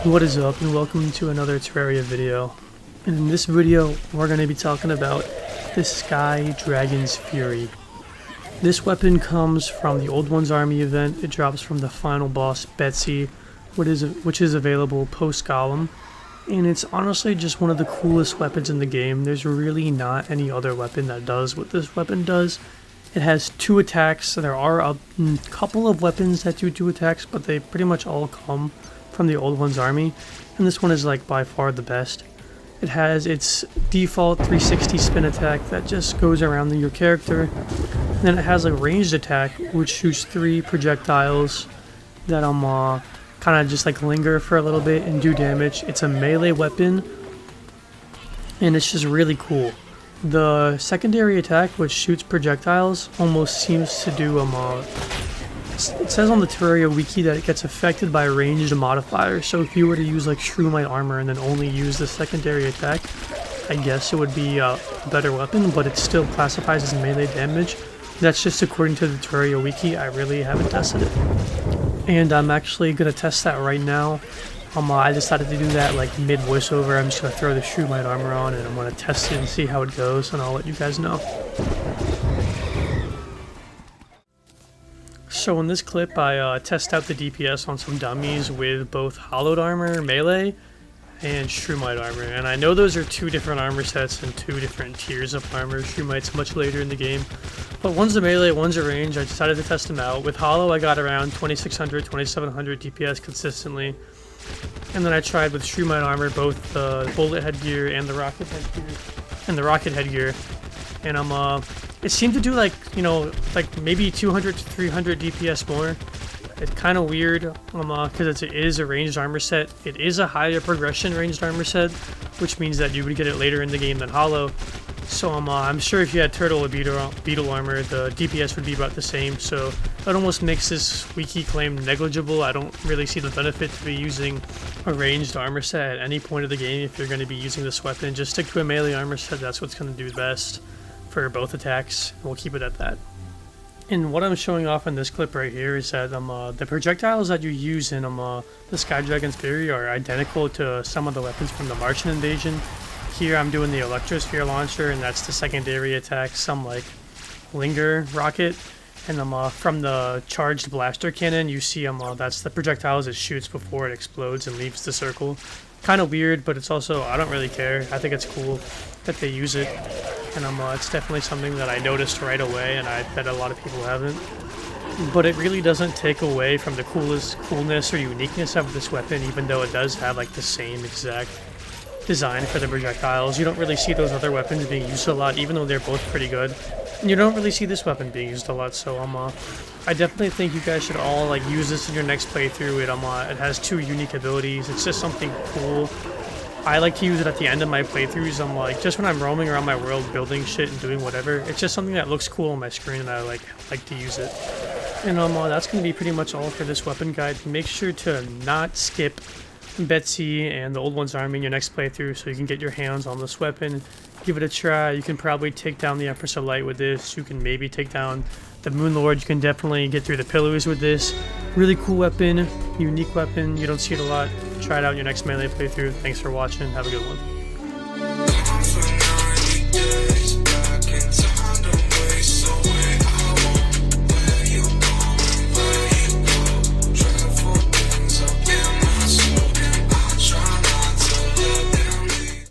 What is up, and welcome to another Terraria video. And in this video we're going to be talking about the Sky Dragon's Fury. This weapon comes from the Old Ones Army event. It drops from the final boss Betsy, which is available post Golem, and it's honestly just one of the coolest weapons in the game. There's really not any other weapon that does what this weapon does. It has 2 attacks. There are a couple of weapons that do 2 attacks, but they pretty much all come from the Old Ones Army, and this one is like by far the best. It has its default 360 spin attack that just goes around your character. And then it has a ranged attack which shoots 3 projectiles that kind of just like linger for a little bit and do damage. It's a melee weapon and it's just really cool. The secondary attack, which shoots projectiles, almost seems to do it says on the Terraria wiki that it gets affected by ranged modifiers, so if you were to use like Shroomite armor and then only use the secondary attack, I guess it would be a better weapon, but it still classifies as melee damage. That's just according to the Terraria wiki. I really haven't tested it. And I'm actually going to test that right now. I decided to do that like mid voiceover. I'm just going to throw the Shroomite armor on and I'm going to test it and see how it goes, and I'll let you guys know. So in this clip, I test out the DPS on some dummies with both hollowed armor, melee, and Shroomite armor. And I know those are 2 different armor sets and 2 different tiers of armor. Shroomite's much later in the game, but one's a melee, one's a range. I decided to test them out. With hollow, I got around 2600, 2700 DPS consistently. And then I tried with Shroomite armor, both the bullet headgear and the rocket headgear. And it seemed to do like, like maybe 200 to 300 DPS more. It's kind of weird, because it is a ranged armor set. It is a higher progression ranged armor set, which means that you would get it later in the game than hollow. So I'm sure if you had turtle or beetle armor, the DPS would be about the same. So that almost makes this wiki claim negligible. I don't really see the benefit to be using a ranged armor set at any point of the game if you're going to be using this weapon. Just stick to a melee armor set. That's what's going to do best for both attacks. We'll keep it at that. And what I'm showing off in this clip right here is that the projectiles that you use in the Sky Dragon's Fury are identical to some of the weapons from the Martian invasion. Here I'm doing the Electrosphere launcher, and that's the secondary attack, some like linger rocket. And from the charged blaster cannon, you see that's the projectiles it shoots before it explodes and leaves the circle. Kind of weird, but it's also, I don't really care. I think it's cool that they use it, and it's definitely something that I noticed right away, and I bet a lot of people haven't. But it really doesn't take away from the coolness or uniqueness of this weapon, even though it does have like the same exact design for the projectiles. You don't really see those other weapons being used a lot, even though they're both pretty good. And you don't really see this weapon being used a lot, so I definitely think you guys should all like use this in your next playthrough. It has 2 unique abilities. It's just something cool. I like to use it at the end of my playthroughs. Just when I'm roaming around my world building shit and doing whatever, it's just something that looks cool on my screen and I like to use it. And that's going to be pretty much all for this weapon guide. Make sure to not skip Betsy and the Old Ones Army in your next playthrough so you can get your hands on this weapon. Give it a try. You can probably take down the Empress of Light with this. You can maybe take down the Moon Lord. You can definitely get through the pillars with this. Really cool weapon, unique weapon. You don't see it a lot. Try it out in your next melee playthrough. Thanks for watching. Have a good one.